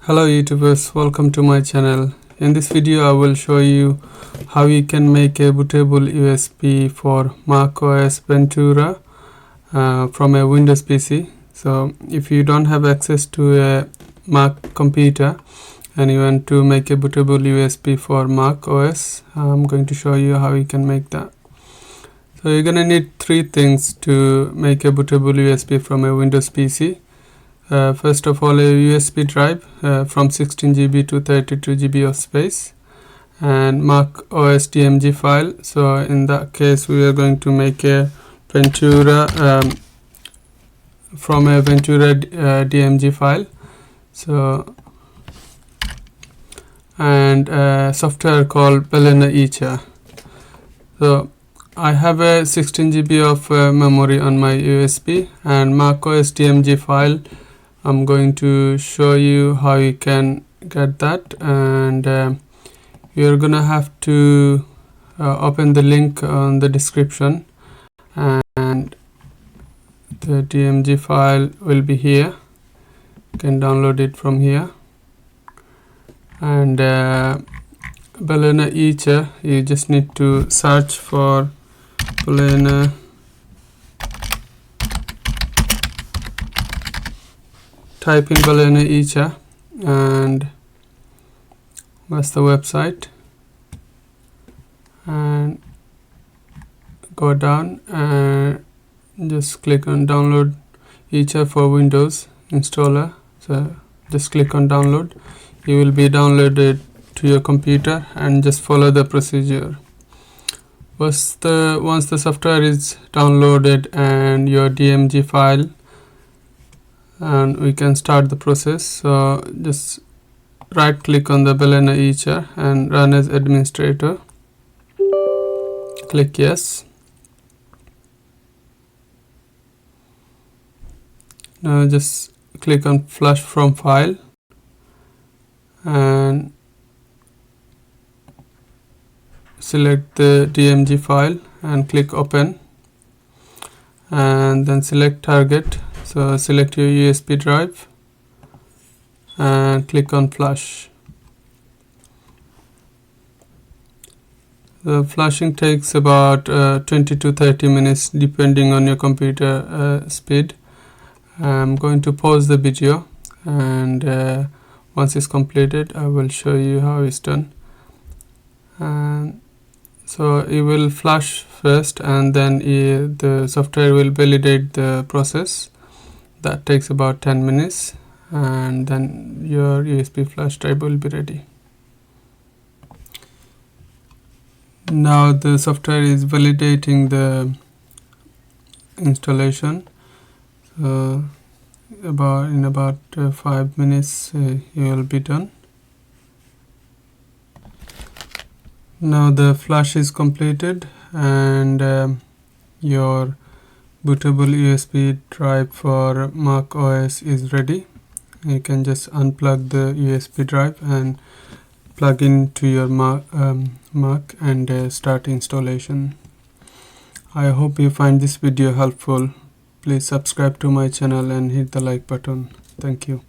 Hello YouTubers, welcome to my channel. In this video I will show you how you can make a bootable USB for macOS Ventura from a Windows PC. So if you don't have access to a Mac computer and you want to make a bootable USB for macOS, I'm going to show you how you can make that. So you're gonna need three things to make a bootable USB from a Windows PC. First of all, a USB drive from 16 GB to 32 GB of space, and macOS DMG file. So in that case we are going to make a Ventura from a Ventura DMG file. So and software called Balena Icha. So I have a 16 GB of memory on my USB, and macOS DMG file. I'm going to show you how you can get that, and you're gonna have to open the link on the description, and the DMG file will be here. You can download it from here. And Balena Icha, you just need to search for Balena type in Balena Icha, and that's the website, and go down and just click on download Icha for Windows installer. So just click on download. You will be downloaded to your computer, and just follow the procedure. Once the software is downloaded and your DMG file, and we can start the process. So just right click on the Balena Icha and run as administrator. Click yes. Now just click on flash from file and select the DMG file and click open, and then select target. So select your USB drive and click on flash. The flashing takes about 20 to 30 minutes depending on your computer speed. I'm going to pause the video, and once it's completed I will show you how it's done. And so it will flash first, and then the software will validate the process. That takes about 10 minutes, and then your USB flash drive will be ready. Now the software is validating the installation. So in about 5 minutes you will be done. Now the flash is completed, and your bootable USB drive for macOS is ready. You can just unplug the USB drive and plug into your Mac and start installation. I hope you find this video helpful. Please subscribe to my channel and hit the like button. Thank you.